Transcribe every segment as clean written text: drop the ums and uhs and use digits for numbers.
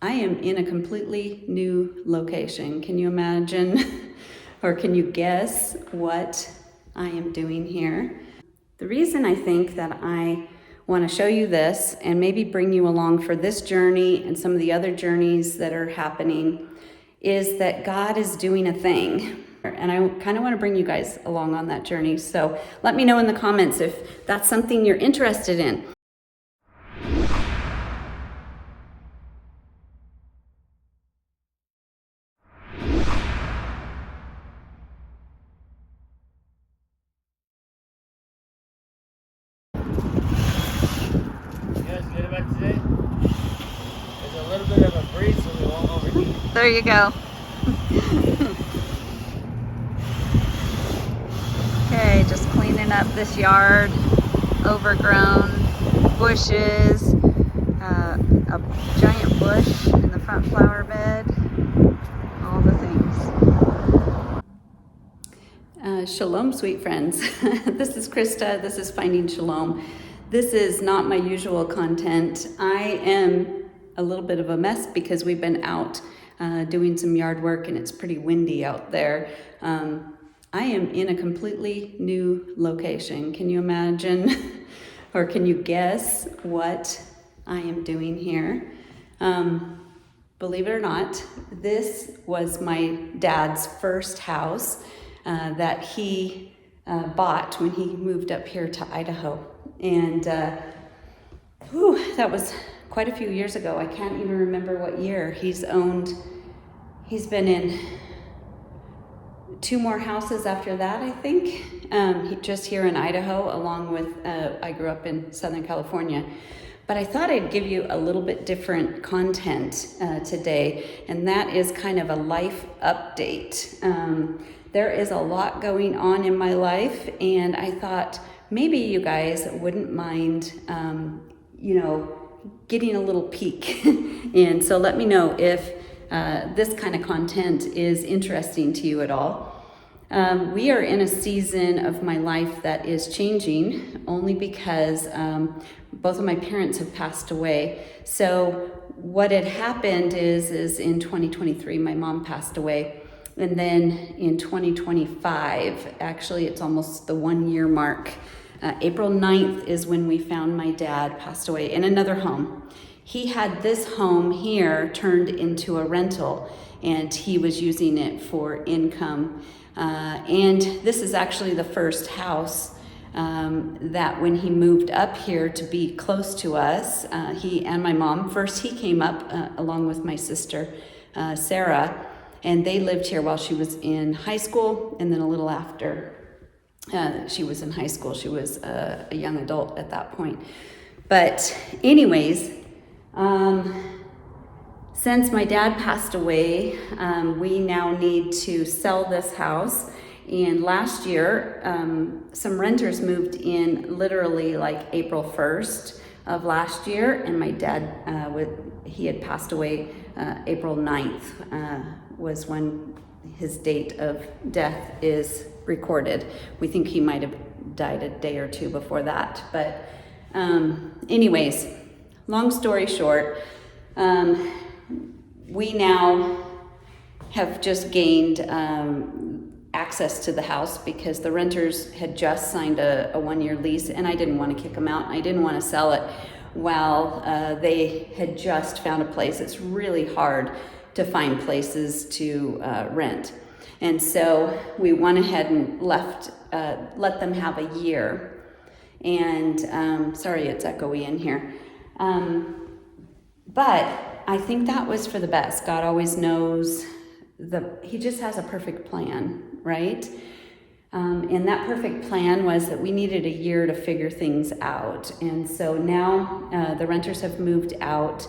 I am in a completely new location. Can you imagine or can you guess what I am doing here? The reason I think that I want to show you this and maybe bring you along for this journey and some of the other journeys that are happening is that God is doing a thing. And I kind of want to bring you guys along on that journey. So let me know in the comments if that's something you're interested in. There you go. Okay, just cleaning up this yard. Overgrown bushes, a giant bush in the front flower bed, all the things. Shalom, sweet friends. This is Christa. This is Finding Shalom. This is not my usual content. I am a little bit of a mess because we've been out doing some yard work and it's pretty windy out there. I am in a completely new location. Can you imagine or can you guess what I am doing here? Believe it or not, this was my dad's first house that he bought when he moved up here to Idaho. And that was quite a few years ago. I can't even remember what year. He's been in 2 more houses after that, I think, just here in Idaho, along with, I grew up in Southern California. But I thought I'd give you a little bit different content today, and that is kind of a life update. There is a lot going on in my life, and I thought maybe you guys wouldn't mind, getting a little peek. And so let me know if this kind of content is interesting to you at all. We are in a season of my life that is changing only because both of my parents have passed away. So what had happened is in 2023, my mom passed away. And then in 2025, actually it's almost the 1-year mark, April 9th is when we found my dad passed away in another home. He had this home here turned into a rental, and he was using it for income. And this is actually the first house that when he moved up here to be close to us, he and my mom, first he came up along with my sister, Sarah, and they lived here while she was in high school, and then a little after she was in high school. She was a young adult at that point. But anyways, since my dad passed away, we now need to sell this house. And last year, some renters moved in literally like April 1st of last year. And my dad, he had passed away April 9th was when his date of death is recorded. We think he might have died a day or 2 before that. But anyways, long story short, we now have just gained access to the house because the renters had just signed a 1-year lease, and I didn't want to kick them out. I didn't want to sell it while they had just found a place. It's really hard to find places to rent. And so we went ahead and let them have a year. And sorry, it's echoey in here. But I think that was for the best. God always knows he just has a perfect plan, right? And that perfect plan was that we needed a year to figure things out. And so now the renters have moved out.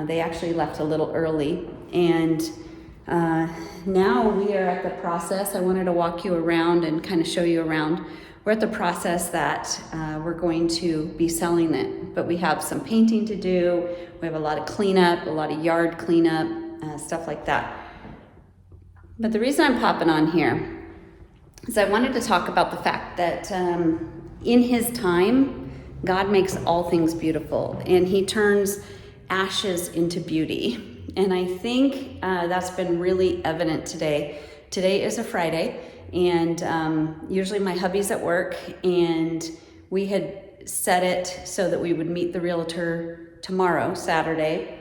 They actually left a little early. And now we are at the process. I wanted to walk you around and kind of show you around. We're at the process that we're going to be selling it, but we have some painting to do. We have a lot of cleanup, a lot of yard cleanup, stuff like that. But the reason I'm popping on here is I wanted to talk about the fact that in his time, God makes all things beautiful, and he turns ashes into beauty. beauty. And I think that's been really evident today. Today is a Friday, and usually my hubby's at work, and we had set it so that we would meet the realtor tomorrow, Saturday.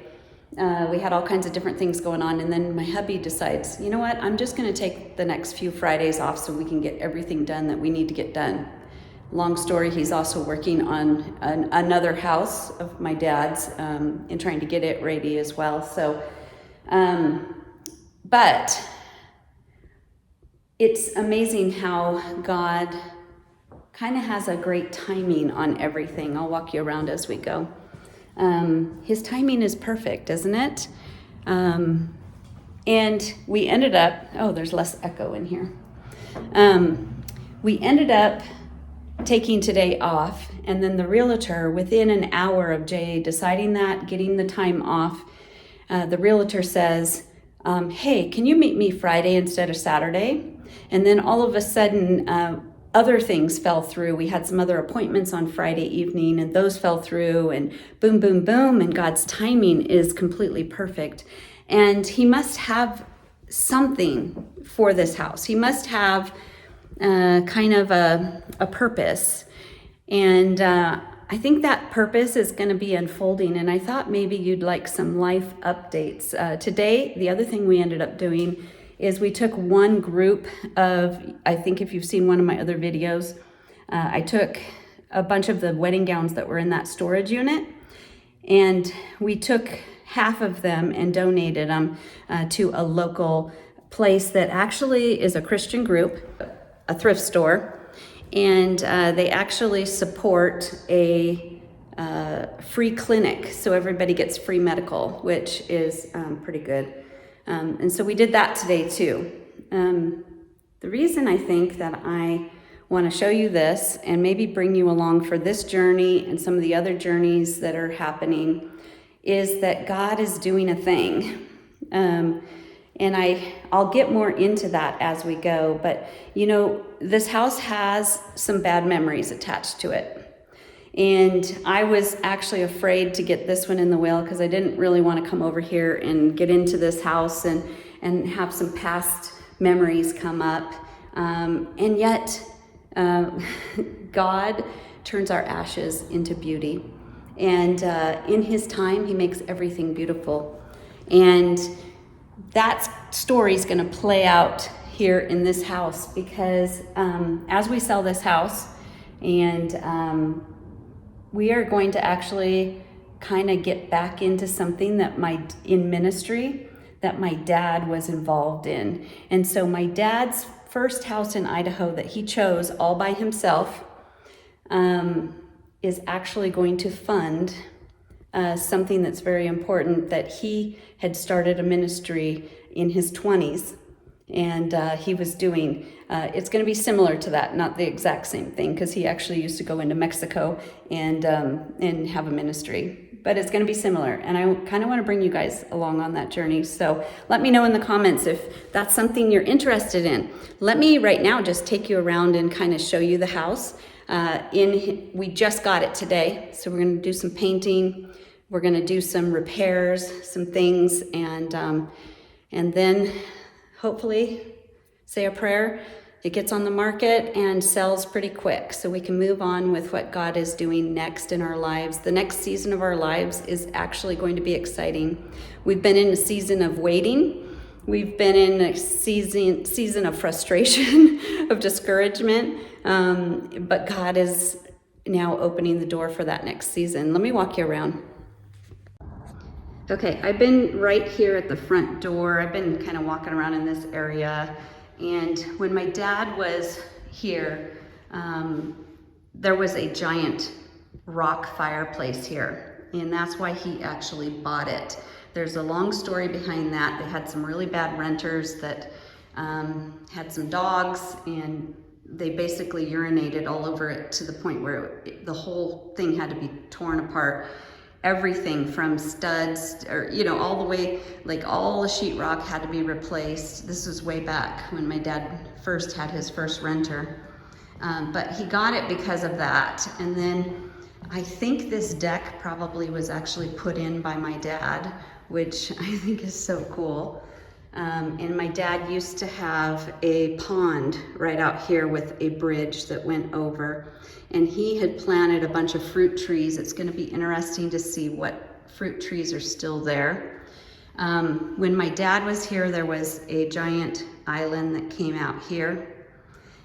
We had all kinds of different things going on, and then my hubby decides, you know what, I'm just going to take the next few Fridays off so we can get everything done that we need to get done. Long story, he's also working on another house of my dad's and trying to get it ready as well. So, but it's amazing how God kind of has a great timing on everything. I'll walk you around as we go. His timing is perfect, isn't it? And we ended up, there's less echo in here. We ended up taking today off, and then the realtor, within an hour of Jay deciding that, getting the time off, the realtor says, hey, can you meet me Friday instead of Saturday? And then all of a sudden, other things fell through. We had some other appointments on Friday evening, and those fell through, and boom, boom, boom, and God's timing is completely perfect. And he must have something for this house. He must have kind of a purpose. And I think that purpose is going to be unfolding. And I thought maybe you'd like some life updates. Today, the other thing we ended up doing is we took one group of, I think if you've seen one of my other videos, I took a bunch of the wedding gowns that were in that storage unit, and we took half of them and donated them to a local place that actually is a Christian group, a thrift store, and they actually support a free clinic, so everybody gets free medical, which is pretty good. And so we did that today too. The reason I think that I want to show you this and maybe bring you along for this journey and some of the other journeys that are happening is that God is doing a thing. And I'll get more into that as we go. But, you know, this house has some bad memories attached to it. And I was actually afraid to get this one in the will because I didn't really want to come over here and get into this house and have some past memories come up. And yet, God turns our ashes into beauty. And in his time, he makes everything beautiful. And that story is going to play out here in this house because as we sell this house, and we are going to actually kind of get back into something that in ministry that my dad was involved in. And so my dad's first house in Idaho that he chose all by himself is actually going to fund something that's very important, that he had started a ministry in his 20s, and he was doing, it's going to be similar to that, not the exact same thing, because he actually used to go into Mexico and have a ministry, but it's going to be similar, and I kind of want to bring you guys along on that journey. So let me know in the comments if that's something you're interested in. Let me right now just take you around and kind of show you the house. We just got it today, so we're going to do some painting. We're going to do some repairs, some things, and then hopefully say a prayer. It gets on the market and sells pretty quick, so we can move on with what God is doing next in our lives. The next season of our lives is actually going to be exciting. We've been in a season of waiting. We've been in a season of frustration, of discouragement, but God is now opening the door for that next season. Let me walk you around. Okay, I've been right here at the front door. I've been kind of walking around in this area, and when my dad was here, there was a giant rock fireplace here, and that's why he actually bought it. There's a long story behind that. They had some really bad renters that had some dogs, and they basically urinated all over it to the point where the whole thing had to be torn apart. Everything from studs, or all the way, like all the sheetrock had to be replaced. This was way back when my dad first had his first renter. But he got it because of that. And then I think this deck probably was actually put in by my dad which I think is so cool. And my dad used to have a pond right out here with a bridge that went over, and he had planted a bunch of fruit trees. It's going to be interesting to see what fruit trees are still there. When my dad was here, there was a giant island that came out here,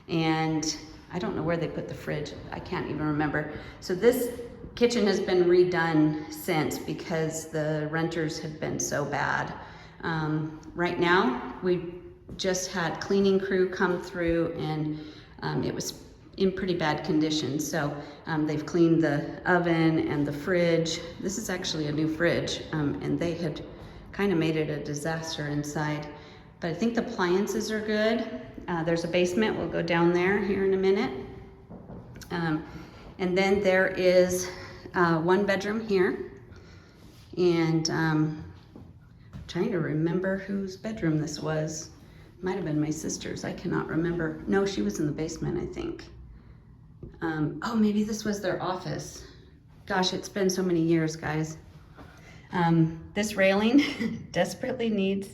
and I don't know where they put the fridge. I can't even remember. So this kitchen has been redone since because the renters have been so bad. Right now, we just had cleaning crew come through, and it was in pretty bad condition. So they've cleaned the oven and the fridge. This is actually a new fridge, and they had kind of made it a disaster inside. But I think the appliances are good. There's a basement. We'll go down there here in a minute. And then there is one bedroom here. And trying to remember whose bedroom this was. Might have been my sister's. I cannot remember. No, she was in the basement, I think. Oh, maybe this was their office. Gosh, it's been so many years, guys. This railing desperately needs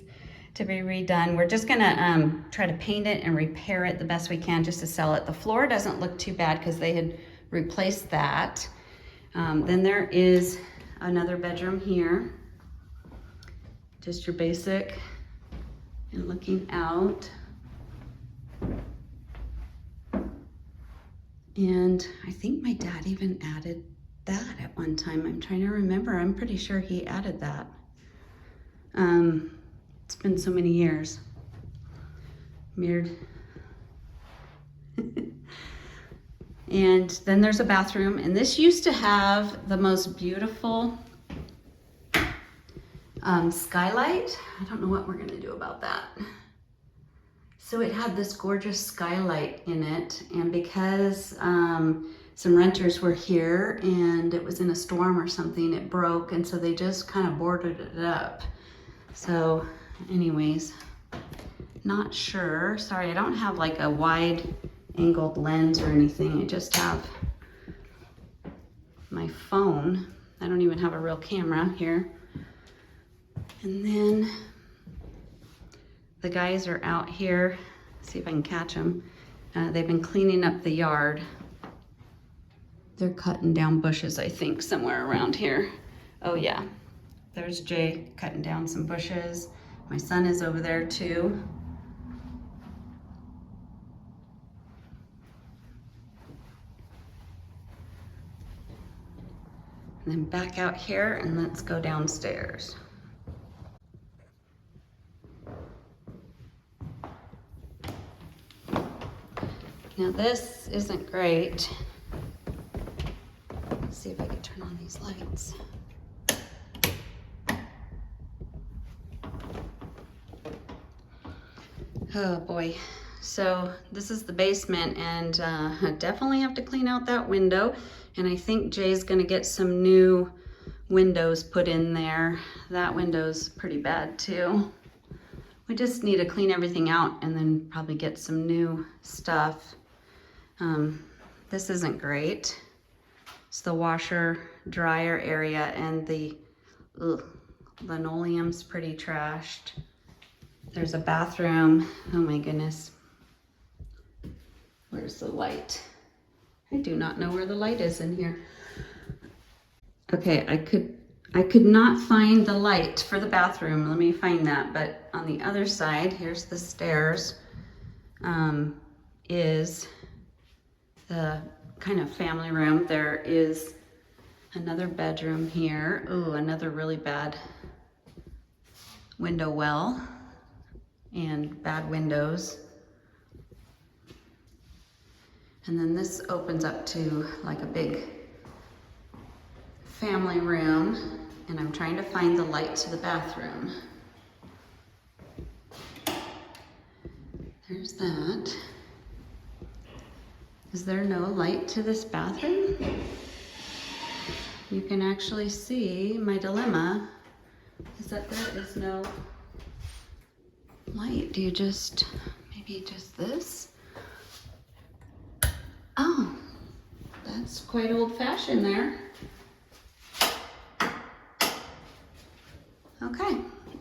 to be redone. We're just gonna try to paint it and repair it the best we can just to sell it. The floor doesn't look too bad because they had replaced that. Then there is another bedroom here. Just your basic and looking out. And I think my dad even added that at one time. I'm trying to remember. I'm pretty sure he added that. It's been so many years. Weird. And then there's a bathroom, and this used to have the most beautiful skylight. I don't know what we're gonna do about that. So it had this gorgeous skylight in it, and because some renters were here and it was in a storm or something, it broke, and so they just kind of boarded it up. So anyways, not sure. Sorry, I don't have like a wide angled lens or anything. I just have my phone. I don't even have a real camera here. And then the guys are out here. See if I can catch them. They've been cleaning up the yard. They're cutting down bushes, I think, somewhere around here. Oh yeah, there's Jay cutting down some bushes. My son is over there too. And then back out here, and let's go downstairs. Now this isn't great. Let's see if I can turn on these lights. Oh boy. So this is the basement, and I definitely have to clean out that window. And I think Jay's gonna get some new windows put in there. That window's pretty bad too. We just need to clean everything out and then probably get some new stuff. This isn't great. It's the washer dryer area, and the linoleum's pretty trashed. There's a bathroom. Oh my goodness. Where's the light? I do not know where the light is in here. Okay, I could not find the light for the bathroom. Let me find that. But on the other side, here's the stairs, is the kind of family room. There is another bedroom here. Ooh, another really bad window well and bad windows. And then this opens up to like a big family room, and I'm trying to find the light to the bathroom. There's that. Is there no light to this bathroom? You can actually see my dilemma is that there is no light. Do you just, maybe just this? Oh, that's quite old-fashioned there.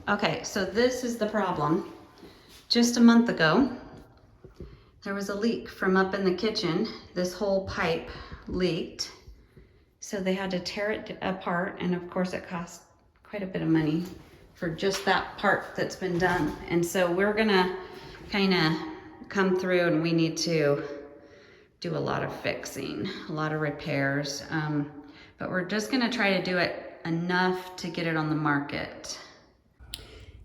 Okay, so this is the problem. Just a month ago, there was a leak from up in the kitchen. This whole pipe leaked. So they had to tear it apart, and of course it cost quite a bit of money for just that part that's been done. And so we're gonna kind of come through, and we need to do a lot of fixing, a lot of repairs. But we're just gonna try to do it enough to get it on the market.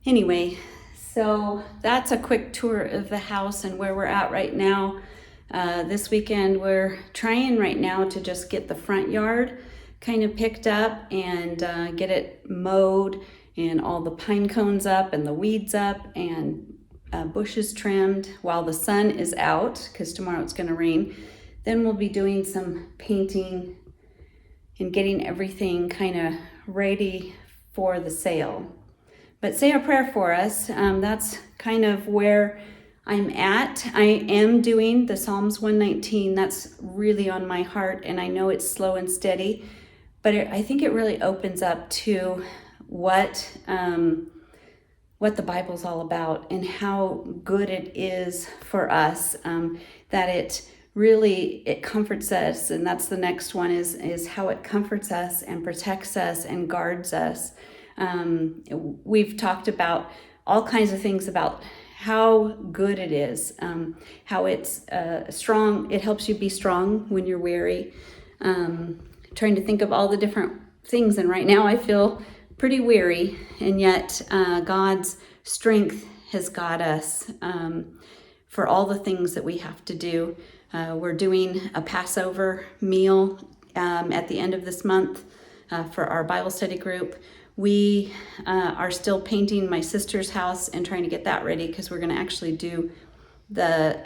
Anyway, so that's a quick tour of the house and where we're at right now. This weekend we're trying right now to just get the front yard kind of picked up and get it mowed and all the pine cones up and the weeds up and bushes trimmed while the sun is out, because tomorrow it's going to rain. Then we'll be doing some painting and getting everything kind of ready for the sale. But say a prayer for us. That's kind of where I'm at. I am doing the Psalms 119. That's really on my heart, and I know it's slow and steady, but I think it really opens up to what the Bible's all about and how good it is for us, that it comforts us. And that's the next one is how it comforts us and protects us and guards us. We've talked about all kinds of things about how good it is, how it's strong. It helps you be strong when you're weary. Trying to think of all the different things, and right now I feel pretty weary, and yet God's strength has got us for all the things that we have to do. We're doing a Passover meal at the end of this month for our Bible study group. We are still painting my sister's house and trying to get that ready, because we're going to actually do the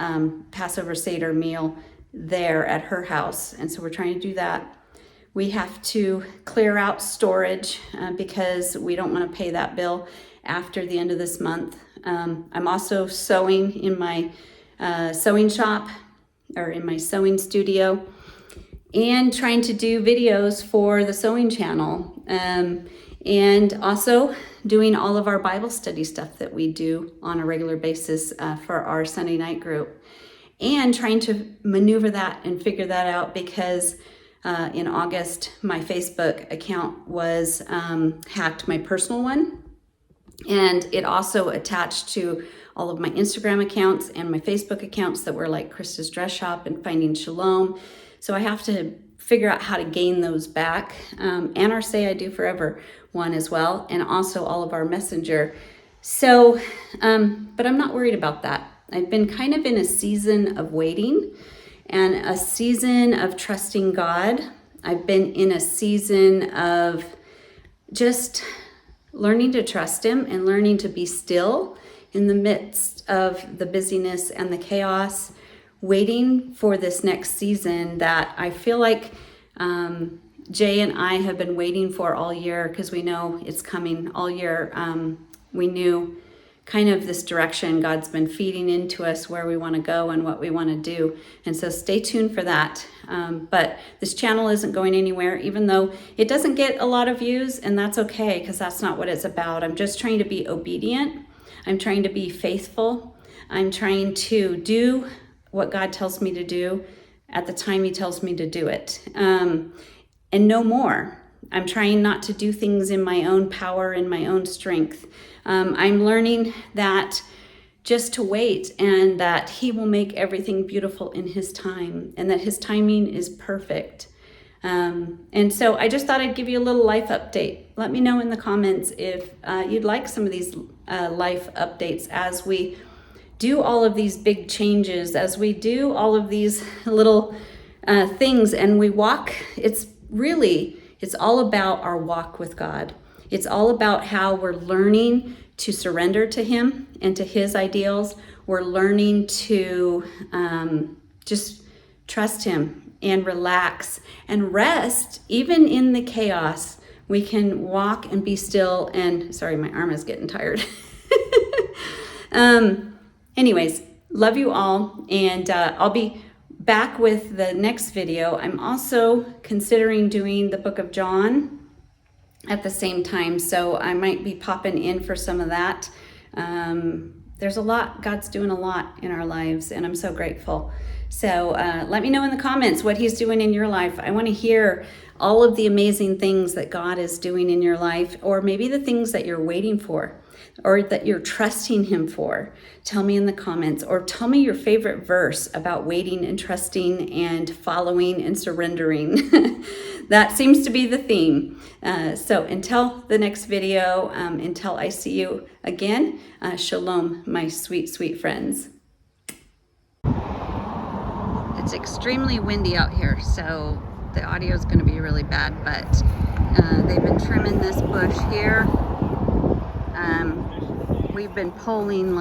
Passover Seder meal there at her house. And so we're trying to do that. We have to clear out storage because we don't want to pay that bill after the end of this month. I'm also sewing in my sewing shop, or in my sewing studio, and trying to do videos for the sewing channel. And also doing all of our Bible study stuff that we do on a regular basis for our Sunday night group, and trying to maneuver that and figure that out, because in August my Facebook account was hacked, my personal one, and it also attached to all of my Instagram accounts and my Facebook accounts that were like Christa's Dress Shop and Finding Shalom. So I have to figure out how to gain those back, and our Say I Do Forever one as well, and also all of our Messenger. So, but I'm not worried about that. I've been kind of in a season of waiting and a season of trusting God. I've been in a season of just learning to trust Him and learning to be still in the midst of the busyness and the chaos, waiting for this next season that I feel like Jay and I have been waiting for all year, because we know it's coming all year. We knew kind of this direction God's been feeding into us, where we want to go and what we want to do. And so stay tuned for that. But this channel isn't going anywhere, even though it doesn't get a lot of views, and that's okay, because that's not what it's about. I'm just trying to be obedient. I'm trying to be faithful. I'm trying to do what God tells me to do at the time He tells me to do it. And no more. I'm trying not to do things in my own power and my own strength. I'm learning that just to wait, and that He will make everything beautiful in His time, and that His timing is perfect. And so I just thought I'd give you a little life update. Let me know in the comments if you'd like some of these life updates as we do all of these big changes, as we do all of these little things, and we walk. It's all about our walk with God. It's all about how we're learning to surrender to Him and to His ideals. We're learning to just trust Him and relax and rest, even in the chaos. We can walk and be still. And sorry, my arm is getting tired. Anyways, love you all, and I'll be back with the next video. I'm also considering doing the book of John, at the same time. So I might be popping in for some of that. There's a lot, God's doing a lot in our lives, and I'm so grateful. So let me know in the comments what he's doing in your life. I want to hear all of the amazing things that God is doing in your life, or maybe the things that you're waiting for, or that you're trusting him for. Tell me in the comments, or tell me your favorite verse about waiting and trusting and following and surrendering. That seems to be the theme. So until the next video, until I see you again, shalom, my sweet, sweet friends. It's extremely windy out here, so the audio is going to be really bad, but they've been trimming this bush here. We've been pulling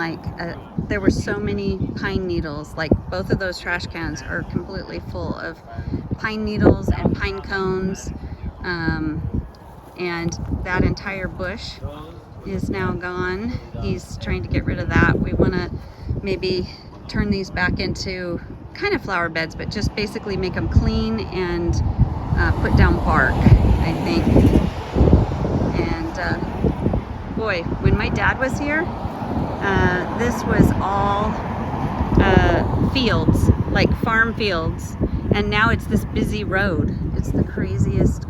there were so many pine needles, like both of those trash cans are completely full of pine needles and pine cones, and that entire bush is now gone. He's trying to get rid of that. We want to maybe turn these back into kind of flower beds, but just basically make them clean and put down bark, I think. And boy, when my dad was here, this was all fields, like farm fields, and now it's this busy road. It's the craziest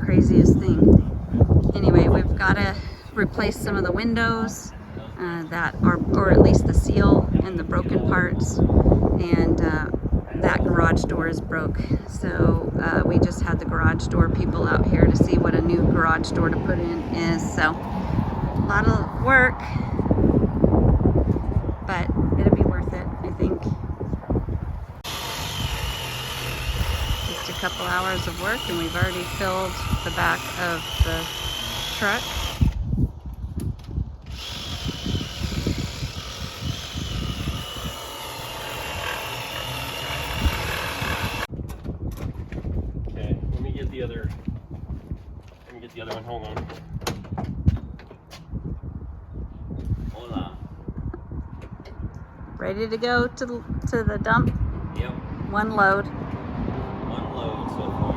thing. Anyway, we've got to replace some of the windows that are, or at least the seal and the broken parts, and that garage door is broke. So we just had the garage door people out here to see what a new garage door to put in is. So a lot of work, but it'll be worth it, I think. Just a couple hours of work and we've already filled the back of the truck. Okay, let me get the other one, hold on. Hola. Ready to go to the dump? Yep. One load. One load so far.